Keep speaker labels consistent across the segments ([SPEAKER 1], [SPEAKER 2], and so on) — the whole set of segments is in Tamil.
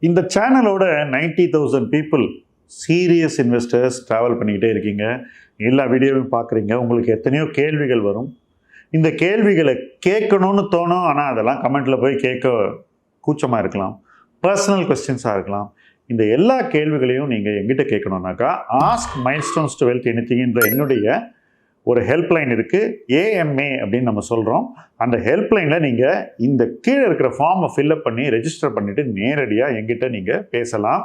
[SPEAKER 1] இந்த சேனலோட 90,000 பீப்புள் சீரியஸ் இன்வெஸ்டர்ஸ் ட்ராவல் பண்ணிக்கிட்டே இருக்கீங்க. எல்லா வீடியோவும் பார்க்குறீங்க. உங்களுக்கு எத்தனையோ கேள்விகள் வரும். இந்த கேள்விகளை கேட்கணும்னு தோணும். ஆனால் அதெல்லாம் கமெண்ட்டில் போய் கேட்க கூச்சமாக இருக்கலாம். பர்சனல் கொஸ்டின்ஸாக இருக்கலாம். இந்த எல்லா கேள்விகளையும் நீங்கள் எங்கிட்ட கேட்கணுன்னாக்கா ஆஸ்க் மைல்ஸ்டோன்ஸ் டு வெல்த் எனிதிங்ன்ற என்னுடைய ஒரு ஹெல்ப்லைன் இருக்குது. AMA அப்படின்னு நம்ம சொல்கிறோம். அந்த ஹெல்ப்லைனில் நீங்கள் இந்த கீழே இருக்கிற ஃபார்மை ஃபில்அப் பண்ணி ரெஜிஸ்டர் பண்ணிவிட்டு நேரடியாக எங்கிட்ட நீங்கள் பேசலாம்,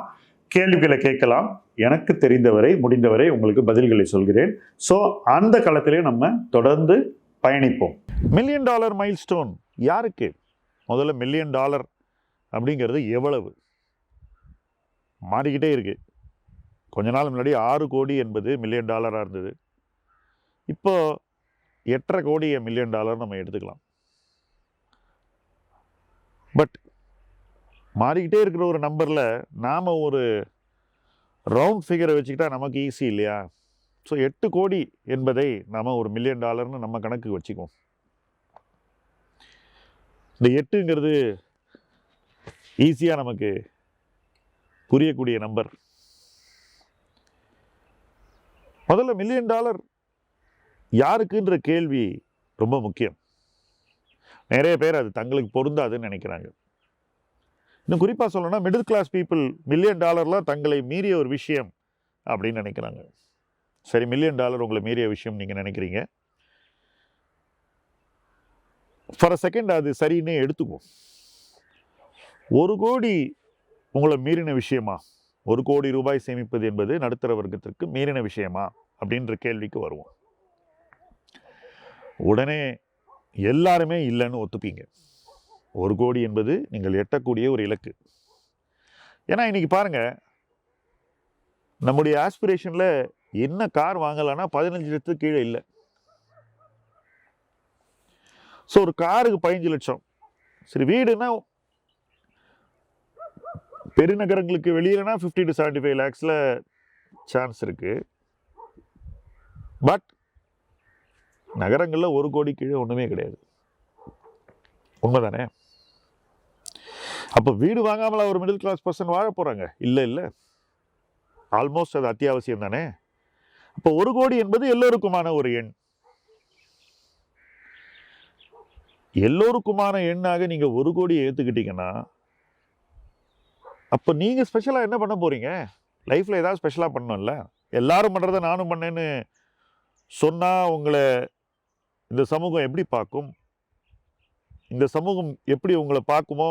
[SPEAKER 1] கேள்விகளை கேட்கலாம். எனக்கு தெரிந்தவரை முடிந்தவரை உங்களுக்கு பதில்களை சொல்கிறேன். ஸோ அந்த களத்திலே நம்ம தொடர்ந்து பயணிப்போம். $1 மில்லியன் மைல்ஸ்டோன் யாருக்கு? முதல்ல $1 மில்லியன் அப்படிங்கிறது எவ்வளவு? மாறிக்கிட்டே இருக்குது. கொஞ்ச நாள் முன்னாடி 6 கோடி என்பது $1 மில்லியன் இருந்தது. இப்போ 8.5 கோடி $1 மில்லியன் நம்ம எடுத்துக்கலாம். பட் மாறிக்கிட்டே இருக்கிற ஒரு நம்பரில் நாம் ஒரு ரவுண்ட் ஃபிகரை வச்சுக்கிட்டா நமக்கு ஈஸி இல்லையா? ஸோ 8 கோடி என்பதை நாம் ஒரு $1 மில்லியன் நம்ம கணக்கு வச்சுக்குவோம். இந்த 8ங்கிறது ஈஸியாக நமக்கு புரியக்கூடிய நம்பர். முதல்ல $1 மில்லியன் யாருக்குன்ற கேள்வி ரொம்ப முக்கியம். நிறைய பேர் அது தங்களுக்கு பொருந்தாதுன்னு நினைக்கிறாங்க. இன்னும் குறிப்பாக சொல்லணும்னா மிடில் கிளாஸ் பீப்புள் $1 மில்லியன் தங்களை மீறிய ஒரு விஷயம் அப்படின்னு நினைக்கிறாங்க. சரி, $1 மில்லியன் உங்களை மீறிய விஷயம் நீங்கள் நினைக்கிறீங்க. ஃபார் அ செகண்ட் அது சரின்னே எடுத்துக்குவோம். 1 கோடி உங்களை மீறின விஷயமா? 1 கோடி ரூபாய் சேமிப்பது என்பது நடுத்தர வர்க்கத்திற்கு மீறின விஷயமா அப்படின்ற கேள்விக்கு வருவோம். உடனே எல்லாருமே இல்லைன்னு ஒத்துப்பீங்க. 1 கோடி என்பது நீங்கள் எட்டக்கூடிய ஒரு இலக்கு. ஏன்னா இன்னைக்கு பாருங்க, நம்முடைய ஆஸ்பிரேஷன்ல என்ன கார் வாங்கலாம்னா 15 லட்சத்துக்கு கீழே இல்லை. ஸோ ஒரு காருக்கு 15 லட்சம். சரி, வீடுனா பெருநகரங்களுக்கு வெளியிலனா 50 to 75 lakhsல சான்ஸ் இருக்கு. பட் நகரங்களில் 1 கோடி கீழே ஒன்றுமே கிடையாது. உண்மைதானே? அப்போ வீடு வாங்காமல் ஒரு மிடில் கிளாஸ் பர்சன் வாழ போகிறாங்க? இல்லை, ஆல்மோஸ்ட் அது அத்தியாவசியம் தானே. அப்போ 1 கோடி என்பது எல்லோருக்குமான ஒரு எண். எல்லோருக்குமான எண்ணாக நீங்கள் 1 கோடியை ஏற்றுக்கிட்டீங்கன்னா அப்போ நீங்கள் ஸ்பெஷலாக என்ன பண்ண போகிறீங்க? லைஃப்பில் ஏதாவது ஸ்பெஷலாக பண்ணணும்ல. எல்லாரும் பண்ணுறத நானும் பண்ணேன்னு சொன்னால் உங்களை இந்த சமூகம் எப்படி பார்க்கும்? இந்த சமூகம் எப்படி உங்களை பார்க்குமோ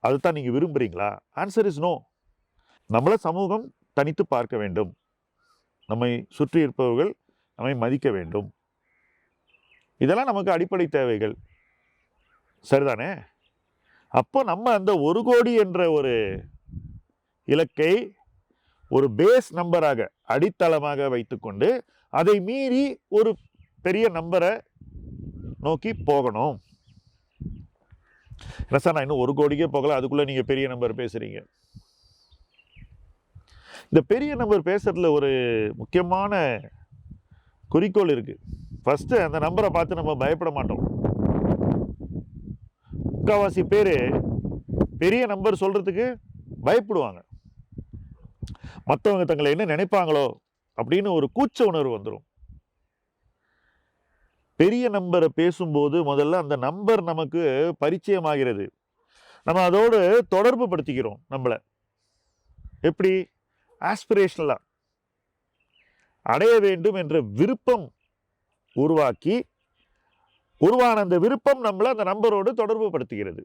[SPEAKER 1] அதுதான் நீங்கள் விரும்புகிறீங்களா? Answer is no. நம்மளை சமூகம் தனித்து பார்க்க வேண்டும். நம்மை சுற்றி இருப்பவர்கள் நம்மை மதிக்க வேண்டும். இதெல்லாம் நமக்கு அடிப்படை தேவைகள். சரிதானே? அப்போ நம்ம அந்த 1 கோடி என்ற ஒரு இலக்கை ஒரு பேஸ் நம்பராக, அடித்தளமாக வைத்துக்கொண்டு அதை மீறி ஒரு பெரிய நம்பரை நோக்கி போகணும். என்ன சார், நான் இன்னும் 1 கோடிக்கே போகல, அதுக்குள்ள நீங்க பெரிய நம்பர் பேசுறீங்க. இந்த பெரிய நம்பர் பேசுறதுல ஒரு முக்கியமான குறிக்கோள் இருக்கு. ஃபர்ஸ்ட் அந்த நம்பரை பார்த்து நம்ம பயப்பட மாட்டோம். முக்காவாசி பேர் பெரிய நம்பர் சொல்றதுக்கு பயப்படுவாங்க. மற்றவங்க தங்களை என்ன நினைப்பாங்களோ அப்படின்னு ஒரு கூச்ச உணர்வு வந்துடும். பெரிய நம்பரை பேசும்போது முதல்ல அந்த நம்பர் நமக்கு பரிச்சயமாகிறது. நம்ம அதோடு தொடர்பு படுத்திக்கிறோம். நம்மளை எப்படி? ஆஸ்பிரேஷனலா அடைய வேண்டும் என்ற விருப்பம் உருவாக்கி, உருவான அந்த விருப்பம் நம்மளை அந்த நம்பரோடு தொடர்பு படுத்துகிறது.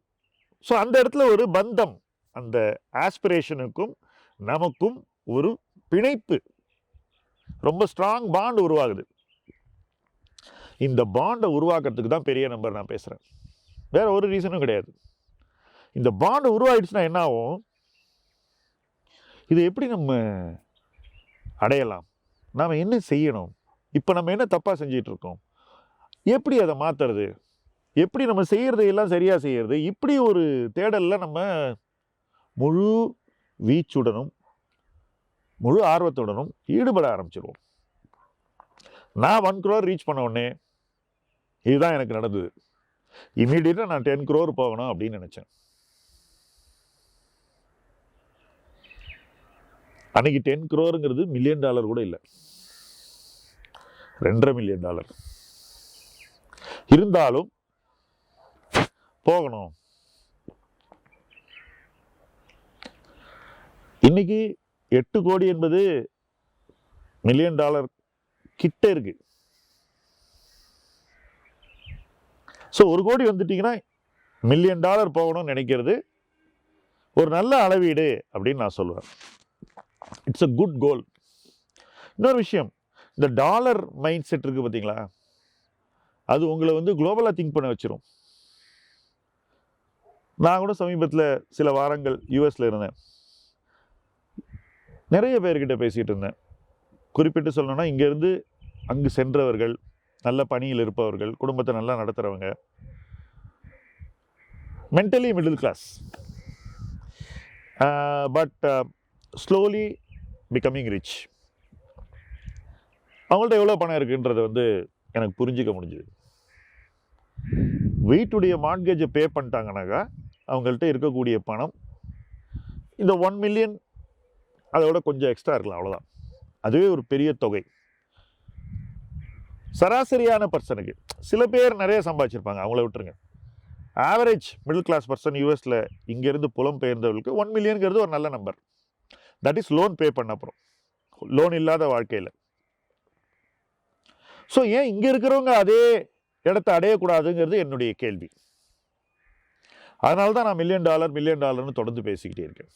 [SPEAKER 1] ஸோ அந்த இடத்துல ஒரு பந்தம், அந்த ஆஸ்பிரேஷனுக்கும் நமக்கும் ஒரு பிணைப்பு, ரொம்ப ஸ்ட்ராங் பாண்ட் உருவாகுது. இந்த பாண்டை உருவாக்குறதுக்கு தான் பெரிய நம்பர் நான் பேசுகிறேன். வேற ஒரு ரீசனும் கிடையாது. இந்த பாண்டு உருவாயிடுச்சுன்னா என்ன ஆகும்? இது எப்படி நம்ம அடையலாம்? நாம் என்ன செய்யணும்? இப்போ நம்ம என்ன தப்பாக செஞ்சிட்டு இருக்கோம்? எப்படி அதை மாற்றுறது? எப்படி நம்ம செய்கிறதையெல்லாம் சரியாக செய்கிறது? இப்படி ஒரு தேடலில் நம்ம முழு வீச்சுடனும் முழு ஆர்வத்துடனும் ஈடுபட ஆரம்பிச்சிடுவோம். நான் 1 crore ரீச் பண்ண உடனே இதுதான் எனக்கு நடந்தது. இமீடியட்டாக நான் 10 crore போகணும் அப்படின்னு நினச்சேன்.
[SPEAKER 2] அன்னைக்கு 10 crore மில்லியன் டாலர் கூட இல்லை, $2.5 மில்லியன். இருந்தாலும் போகணும். இன்னைக்கு 8 கோடி என்பது மில்லியன் டாலர் கிட்ட இருக்கு. ஸோ 1 கோடி வந்துட்டீங்கன்னா மில்லியன் டாலர் போகணும்னு நினைக்கிறது ஒரு நல்ல அளவீடு அப்படின்னு நான் சொல்லுவேன். It's a good goal. இன்னொரு விஷயம், இந்த டாலர் மைண்ட் செட் இருக்கு பார்த்தீங்களா, அது உங்களை குளோபலாக திங்க் பண்ண வச்சிரும். நான் கூட சமீபத்தில் சில வாரங்கள் யூஎஸில் இருந்தேன். நிறைய பேர்கிட்ட பேசிகிட்டு இருந்தேன். குறிப்பிட்டு சொல்லணும்னா, இங்கேருந்து அங்கு சென்றவர்கள், நல்ல பணியில் இருப்பவர்கள், குடும்பத்தை நல்லா நடத்துகிறவங்க, mentally middle class, but slowly becoming rich. அவங்கள்ட்ட எவ்வளோ பணம் இருக்குன்றது எனக்கு புரிஞ்சிக்க முடிஞ்சுது. வீட்டுடைய மார்ட்கேஜை பே பண்ணிட்டாங்கனாக்கா அவங்கள்ட்ட இருக்கக்கூடிய பணம் இந்த 1 மில்லியன் அதோட கொஞ்சம் எக்ஸ்ட்ரா இருக்கலாம், அவ்வளோதான். அதுவே ஒரு பெரிய தொகை. சராசரியான பர்சனுக்கு, சில பேர் நிறைய சம்பாதிச்சிருப்பாங்க, அவங்கள விட்டுருங்க. ஆவரேஜ் மிடில் கிளாஸ் பர்சன் யூஎஸில் இங்கேருந்து புலம் பெயர்ந்தவர்களுக்கு 1 மில்லியனுங்கிறது ஒரு நல்ல number. That is loan pay பண்ண அப்புறம், லோன் இல்லாத வாழ்க்கையில். ஸோ ஏன் இங்கே இருக்கிறவங்க அதே இடத்தை அடையக்கூடாதுங்கிறது என்னுடைய கேள்வி. அதனால தான் நான் மில்லியன் டாலர்னு தொடர்ந்து பேசிக்கிட்டே இருக்கேன்.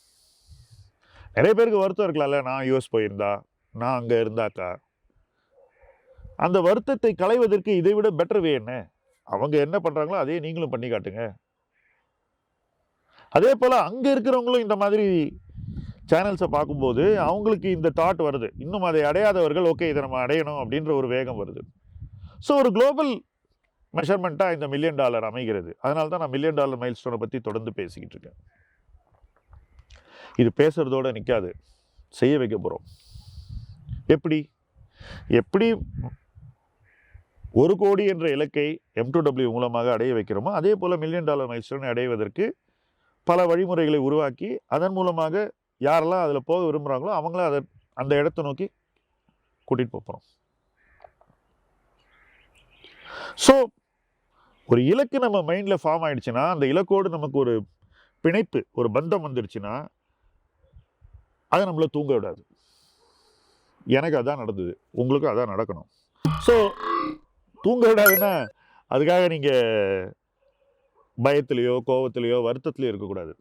[SPEAKER 2] நிறைய பேருக்கு வருத்தம் இருக்கலாம்ல, நான் யூஎஸ் போயிருந்தா, நான் அங்கே இருந்தாக்கா. அந்த வருத்தத்தை களைவதற்கு இதை விட பெட்டர் வே என்ன? அவங்க என்ன பண்ணுறாங்களோ அதே நீங்களும் பண்ணி காட்டுங்க. அதே போல் அங்கே இருக்கிறவங்களும் இந்த மாதிரி சேனல்ஸை பார்க்கும்போது அவங்களுக்கு இந்த தாட் வருது, இன்னும் அதை அடையாதவர்கள் ஓகே இதை நம்ம அடையணும் அப்படின்ற ஒரு வேகம் வருது. ஸோ ஒரு குளோபல் மெஷர்மெண்ட்டாக இந்த மில்லியன் டாலர் அமைகிறது. அதனால தான் நான் மில்லியன் டாலர் மைல் ஸ்டோனை பற்றி தொடர்ந்து பேசிக்கிட்டு இருக்கேன். இது பேசுகிறதோடு நிற்காது, செய்ய வைக்க போகிறோம். எப்படி 1 கோடி என்ற இலக்கை M2W மூலமாக அடைய வைக்கிறோமோ அதே போல் மில்லியன் டாலர் மைல் ஸ்டோனை அடைவதற்கு பல வழிமுறைகளை உருவாக்கி அதன் மூலமாக யாரெல்லாம் அதில் போக விரும்புகிறாங்களோ அவங்கள அந்த இடத்தை நோக்கி கூட்டிகிட்டு போகிறோம். ஸோ ஒரு இலக்கு நம்ம மைண்டில் ஃபார்ம் ஆயிடுச்சுன்னா, அந்த இலக்கோடு நமக்கு ஒரு பிணைப்பு, ஒரு பந்தம் வந்துடுச்சுன்னா அதை நம்மள தூங்க விடாது. எனக்கு அதான் நடந்தது, உங்களுக்கும் அதான் நடக்கணும். ஸோ தூங்க விடாதுன்னா அதுக்காக நீங்கள் பயத்திலையோ கோபத்திலையோ வருத்தத்திலையோ இருக்கக்கூடாது.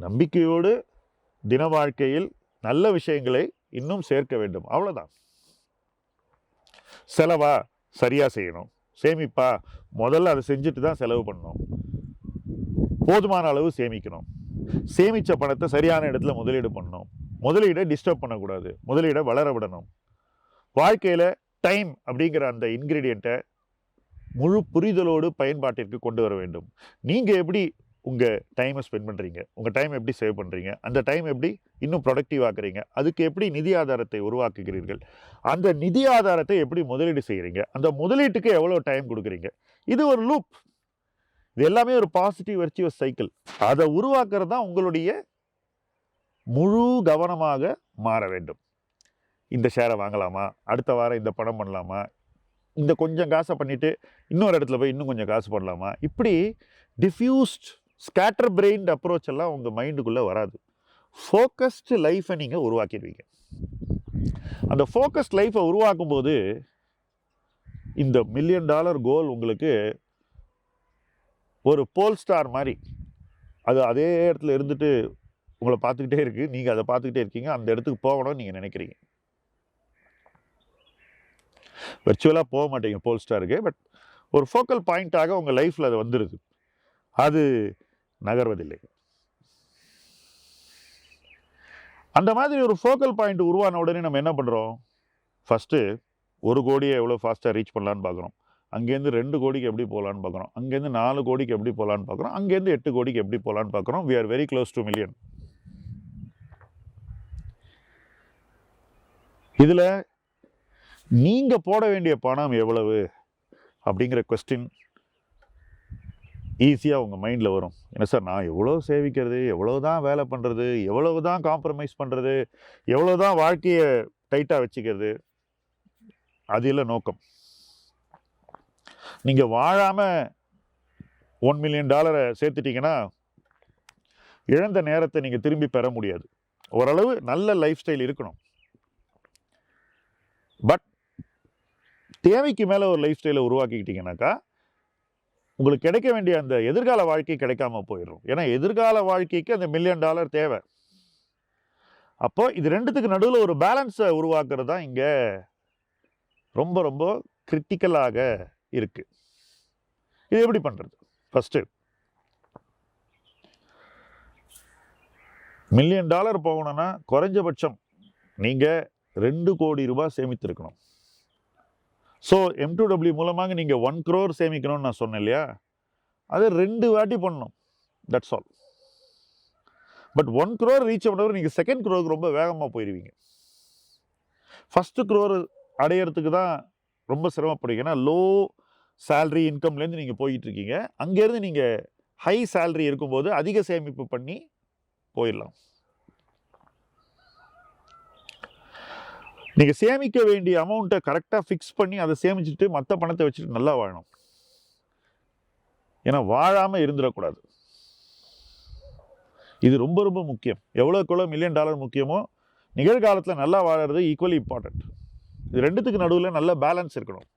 [SPEAKER 2] நம்பிக்கையோடு தின வாழ்க்கையில் நல்ல விஷயங்களை இன்னும் சேர்க்க வேண்டும், அவ்வளோதான். செலவா சரியாக செய்யணும், சேமிப்பா முதல்ல அதை செஞ்சுட்டு தான் செலவு பண்ணணும். போதுமான அளவு சேமிக்கணும், சேமித்த பணத்தை சரியான இடத்துல முதலீடு பண்ணணும், முதலீடை டிஸ்டர்ப் பண்ணக்கூடாது, முதலீடை வளர விடணும். வாழ்க்கையில் டைம் அப்படிங்கிற அந்த இன்க்ரீடியண்ட்டை முழு புரிதலோடு பயன்பாட்டிற்கு கொண்டு வர வேண்டும். நீங்கள் எப்படி உங்கள் டைமை ஸ்பெண்ட் பண்ணுறீங்க, உங்கள் டைம் எப்படி சேவ் பண்ணுறீங்க, அந்த டைம் எப்படி இன்னும் ப்ரொடக்டிவ் ஆக்குறீங்க, அதுக்கு எப்படி நிதி ஆதாரத்தை உருவாக்குகிறீர்கள், அந்த நிதி ஆதாரத்தை எப்படி முதலீடு செய்கிறீங்க, அந்த முதலீட்டுக்கு எவ்வளோ டைம் கொடுக்குறீங்க. இது ஒரு லூப். இது எல்லாமே ஒரு பாசிட்டிவ் வெர்ச்சுவஸ் சைக்கிள். அதை உருவாக்குறது தான் உங்களுடைய முழு கவனமாக மாற வேண்டும். இந்த ஷேரை வாங்கலாமா, அடுத்த வாரம் இந்த பணம் பண்ணலாமா, இந்த கொஞ்சம் காசை பண்ணிவிட்டு இன்னொரு இடத்துல போய் இன்னும் கொஞ்சம் காசு பண்ணலாமா, இப்படி டிஃப்யூஸ்ட் ஸ்கேட்டர் பிரெயின்ட் அப்ரோச் எல்லாம் உங்கள் மைண்டுக்குள்ளே வராது. ஃபோக்கஸ்டு லைஃப்பை நீங்கள் உருவாக்கிடுவீங்க. அந்த ஃபோக்கஸ்ட் லைஃப்பை உருவாக்கும் போது இந்த மில்லியன் டாலர் கோல் உங்களுக்கு ஒரு போல் ஸ்டார் மாதிரி, அது அதே இடத்துல இருந்துட்டு உங்களை பார்த்துக்கிட்டே இருக்குது, நீங்கள் அதை பார்த்துக்கிட்டே இருக்கீங்க, அந்த இடத்துக்கு போகணும்னு நீங்கள் நினைக்கிறீங்க. விர்ச்சுவலாக போக மாட்டீங்க போல் ஸ்டாருக்கு, பட் ஒரு ஃபோக்கல் பாயிண்ட்டாக உங்கள் லைஃப்பில் அது வந்துடுது, அது நகர்வதில்லை. அந்த மாதிரி ஒரு ஃபோக்கல் பாயிண்ட் உருவான உடனே நம்ம என்ன பண்ணுறோம், ஃபஸ்ட்டு 1 கோடியை எவ்வளோ ஃபாஸ்ட்டாக ரீச் பண்ணலான்னு பார்க்குறோம், அங்கேருந்து 2 கோடிக்கு எப்படி போகலான்னு பார்க்குறோம், அங்கேருந்து 4 கோடிக்கு எப்படி போகலான்னு பார்க்குறோம், அங்கேருந்து 8 கோடிக்கு எப்படி போகலான்னு பார்க்குறோம். We are very close to million. இதில் நீங்கள் போட வேண்டிய பணம் எவ்வளவு அப்படிங்கிற கொஸ்டின் ஈஸியாக உங்கள் மைண்டில் வரும். என்ன சார், நான் எவ்வளோ சேவிக்கிறது, எவ்வளோ தான் வேலை பண்ணுறது, எவ்வளவு தான் காம்ப்ரமைஸ் பண்ணுறது, எவ்வளோ தான் வாழ்க்கையை டைட்டாக வச்சுக்கிறது, அது இல்லை நோக்கம். நீங்கள் வாழாமல் $1 மில்லியன் சேர்த்துட்டீங்கன்னா இழந்த நேரத்தை நீங்கள் திரும்பி பெற முடியாது. ஓரளவு நல்ல லைஃப் ஸ்டைல் இருக்கணும், பட் தேவைக்கு மேலே ஒரு லைஃப் ஸ்டைலை உருவாக்கிக்கிட்டீங்கன்னாக்கா உங்களுக்கு கிடைக்க வேண்டிய அந்த எதிர்கால வாழ்க்கை கிடைக்காம போயிடும். ஏன்னா எதிர்கால வாழ்க்கைக்கு அந்த $1 மில்லியன் தேவை. அப்போ இது ரெண்டுத்துக்கு நடுவில் ஒரு பேலன்ஸை உருவாக்குறது தான் இங்கே ரொம்ப ரொம்ப கிரிட்டிக்கலாக இருக்கு. இது எப்படி பண்றது? ஃபர்ஸ்ட் $1 மில்லியன் போகணும்னா குறைஞ்சபட்சம் நீங்க $2 கோடி சேமித்திருக்கணும். ஸோ M2W மூலமாக நீங்கள் 1 crore சேமிக்கணும்னு நான் சொன்னேன் இல்லையா, அதை 2 வாட்டி பண்ணணும். That's all. But 1 crore reach பண்ணவர் நீங்கள் 2nd crore ரொம்ப வேகமாக போயிடுவீங்க. 1st crore அடையிறதுக்கு தான் ரொம்ப சிரமப்படுவீங்க. ஏன்னா லோ சேலரி இன்கம்லேருந்து நீங்கள் போயிட்டு இருக்கீங்க. அங்கேருந்து நீங்கள் ஹை சேலரி இருக்கும்போது அதிக சேமிப்பு பண்ணி போயிடலாம். நீங்கள் சேமிக்க வேண்டிய அமௌண்ட்டை கரெக்டாக ஃபிக்ஸ் பண்ணி அதை சேமிச்சுட்டு மற்ற பணத்தை வச்சுட்டு நல்லா வாழணும். ஏன்னா வாழாமல் இருந்துடக்கூடாது. இது ரொம்ப ரொம்ப முக்கியம். எவ்வளோக்குள்ள $1 மில்லியன் முக்கியமோ நிகழ்காலத்தில் நல்லா வாழறது ஈக்குவலி இம்பார்ட்டன்ட். இது ரெண்டுத்துக்கு நடுவில் நல்ல பேலன்ஸ் இருக்கணும்.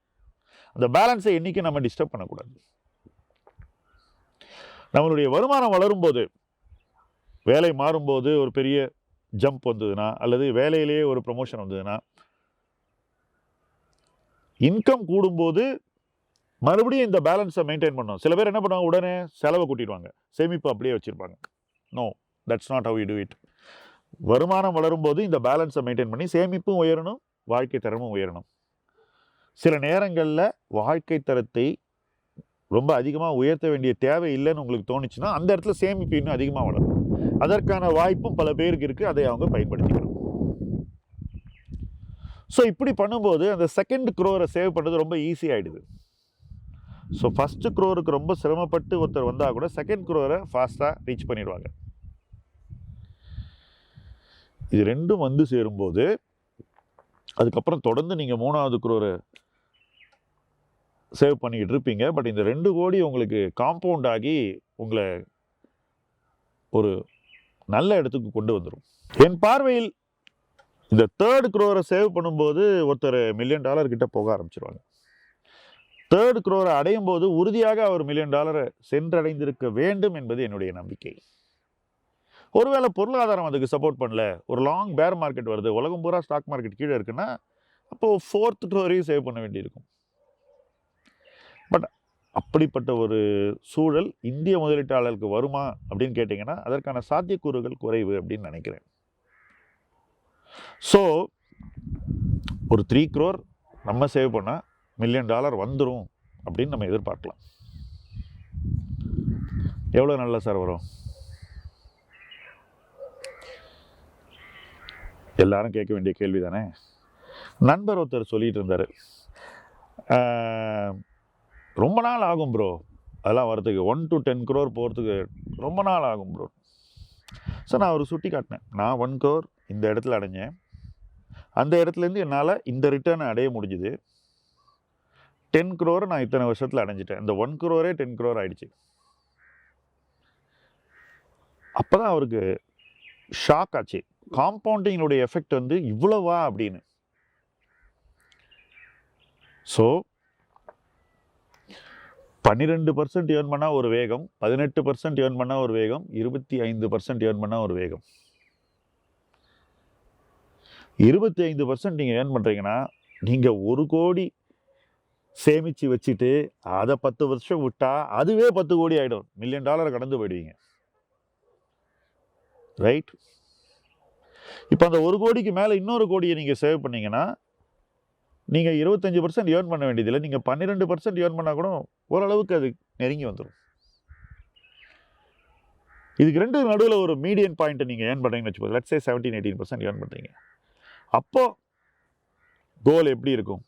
[SPEAKER 2] அந்த பேலன்ஸை என்றைக்கும் நம்ம டிஸ்டர்ப் பண்ணக்கூடாது. நம்மளுடைய வருமானம் வளரும்போது, வேலை மாறும்போது ஒரு பெரிய ஜம்ப் வந்ததுன்னா, அல்லது வேலையிலேயே ஒரு ப்ரமோஷன் வந்ததுன்னா, இன்கம் கூடும்போது மறுபடியும் இந்த பேலன்ஸை மெயின்டைன் பண்ணணும். சில பேர் என்ன பண்ணுவாங்க, உடனே செலவை கூட்டிடுவாங்க, சேமிப்பு அப்படியே வச்சிருப்பாங்க. No, that's not how you do it. வருமானம் வளரும்போது இந்த பேலன்ஸை மெயின்டைன் பண்ணி சேமிப்பும் உயரணும், வாழ்க்கை தரமும் உயரணும். சில நேரங்களில் வாழ்க்கை தரத்தை ரொம்ப அதிகமாக உயர்த்த வேண்டிய தேவை இல்லைன்னு உங்களுக்கு தோணுச்சுன்னா அந்த இடத்துல சேமிப்பு இன்னும் அதிகமாக வளரும். அதற்கான வாய்ப்பும் பல பேருக்கு இருக்குது, அதை அவங்க பயன்படுத்திக்கணும். ஸோ இப்படி பண்ணும்போது அந்த 2nd crore சேவ் பண்ணுறது ரொம்ப ஈஸி ஆகிடுது. ஸோ 1st crore ரொம்ப சிரமப்பட்டு ஒருத்தர் வந்தால் கூட 2nd crore ஃபாஸ்ட்டாக ரீச் பண்ணிடுவாங்க. இது ரெண்டும் வந்து சேரும்போது அதுக்கப்புறம் தொடர்ந்து நீங்கள் 3வது crore சேவ் பண்ணிக்கிட்டு இருப்பீங்க. பட் இந்த 2 கோடி உங்களுக்கு காம்பவுண்ட் ஆகி உங்களை ஒரு நல்ல இடத்துக்கு கொண்டு வந்துடும். என் பார்வையில் இந்த 3rd crore சேவ் பண்ணும்போது ஒருத்தர் $1 மில்லியன் கிட்ட போக ஆரம்பிச்சிருவாங்க. 3rd crore அடையும் போது உறுதியாக அவர் $1 மில்லியன் சென்றடைந்திருக்க வேண்டும் என்பது என்னுடைய நம்பிக்கை. ஒருவேளை பொருளாதாரம் அதுக்கு சப்போர்ட் பண்ணல, ஒரு லாங் பேர் மார்க்கெட் வருது, உலகம் பூரா ஸ்டாக் மார்க்கெட் கீழே இருக்குன்னா அப்போ 4th crore சேவ் பண்ண வேண்டியிருக்கும். பட் அப்படிப்பட்ட ஒரு சூழல் இந்திய முதலீட்டாளருக்கு வருமா அப்படின்னு கேட்டிங்கன்னா அதற்கான சாத்தியக்கூறுகள் குறைவு அப்படின்னு நினைக்கிறேன். ஸோ ஒரு 3 crore நம்ம சேவ் பண்ணால் $1 மில்லியன் வந்துடும் அப்படின்னு நம்ம எதிர்பார்க்கலாம். எவ்வளோ நல்ல சார் வரும்? எல்லாரும் கேட்க வேண்டிய கேள்வி தானே. நண்பர் ஒருத்தர் சொல்லிட்டு இருந்தார், ரொம்ப நாள் ஆகும் ப்ரோ அதெல்லாம் வரதுக்கு, 1 to 10 crore போகிறதுக்கு ரொம்ப நாள் ஆகும் ப்ரோ. ஸோ நான் ஒரு சுட்டி காட்டினேன், நான் 1 crore இந்த இடத்துல அடைஞ்சேன், அந்த இடத்துலேருந்து என்னால் இந்த ரிட்டர்னை அடைய முடிஞ்சுது. 10 crore நான் இத்தனை வருஷத்தில் அடைஞ்சிட்டேன். இந்த 1 crore 10 crore ஆயிடுச்சு. அப்போ தான் அவருக்கு ஷாக் ஆச்சு, காம்பவுண்டிங்கினுடைய எஃபெக்ட் வந்து இவ்வளவா அப்படின்னு. ஸோ 12% ஏர்ன் பண்ணால் ஒரு வேகம், 18% ஏர்ன் பண்ணால் ஒரு வேகம், 25% ஏர்ன் பண்ணால் ஒரு வேகம். 25% நீங்கள் ஏர்ன் பண்ணுறீங்கன்னா நீங்கள் 1 கோடி சேமித்து வச்சுட்டு அதை 10 வருஷம் விட்டால் அதுவே 10 கோடி ஆகிடும். $1 மில்லியன் கடந்து போயிடுவீங்க, ரைட்? இப்போ அந்த 1 கோடிக்கு மேலே இன்னொரு கோடியை நீங்கள் சேவ் பண்ணீங்கன்னா நீங்கள் 25% ஏர்ன் பண்ண வேண்டியதில்லை, நீங்கள் 12% ஏர்ன் பண்ணால் கூட ஓரளவுக்கு அது நெருங்கி வந்துடும். இதுக்கு ரெண்டு நடுவில் ஒரு மீடியன் பாயிண்ட்டை நீங்கள் ஏர்ன் பண்ணுறீங்கன்னு வச்சுக்கோங்க, லெட்ஸ் சே 17-18% ஏர்ன் பண்ணுறீங்க. அப்போது கோல் எப்படி இருக்கும்?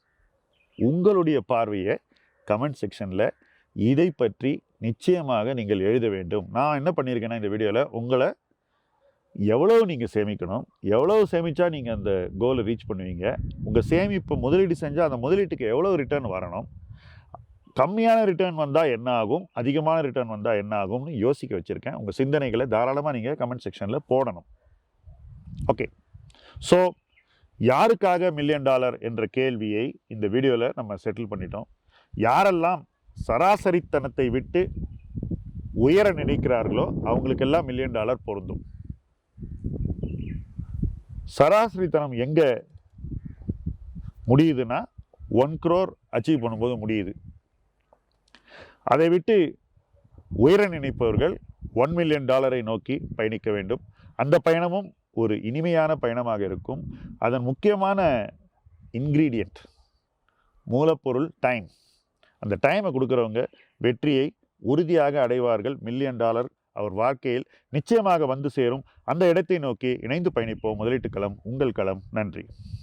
[SPEAKER 2] உங்களுடைய பார்வையை கமெண்ட் செக்ஷனில் இதை பற்றி நிச்சயமாக நீங்கள் எழுத வேண்டும். நான் என்ன பண்ணியிருக்கேன்னா இந்த வீடியோவில் உங்களை எவ்வளவு நீங்கள் சேமிக்கணும், எவ்வளவு சேமித்தா நீங்கள் அந்த கோலை ரீச் பண்ணுவீங்க, உங்கள் சேமிப்பு முதலீடு செஞ்சால் அந்த முதலீட்டுக்கு எவ்வளோ ரிட்டர்ன் வரணும், கம்மியான ரிட்டர்ன் வந்தால் என்ன ஆகும், அதிகமான ரிட்டர்ன் வந்தால் என்ன ஆகும்னு யோசிக்க வச்சுருக்கேன். உங்கள் சிந்தனைகளை தாராளமாக நீங்கள் கமெண்ட் செக்ஷனில் போடணும். ஓகே, ஸோ யாருக்காக $1 மில்லியன் என்ற கேள்வியை இந்த வீடியோவில் நம்ம செட்டில் பண்ணிட்டோம். யாரெல்லாம் சராசரித்தனத்தை விட்டு உயர நினைக்கிறார்களோ அவங்களுக்கெல்லாம் $1 மில்லியன் பொருந்தும். சராசரித்தனம் எங்கே முடியுதுன்னா 1 crore அச்சீவ் பண்ணும்போது முடியுது. அதை விட்டு உயர நினைப்பவர்கள் $1 மில்லியன் நோக்கி பயணிக்க வேண்டும். அந்த பயணமும் ஒரு இனிமையான பயணமாக இருக்கும். அதன் முக்கியமான இன்க்ரீடியன்ட் மூலப்பொருள் டைம். அந்த டைமை கொடுக்குறவங்க வெற்றியை உறுதியாக அடைவார்கள். $1 மில்லியன் அவர் வாழ்க்கையில் நிச்சயமாக வந்து சேரும். அந்த இடத்தை நோக்கி இணைந்து பயணிப்போம். முதலீட்டு களம் உங்கள் களம். நன்றி.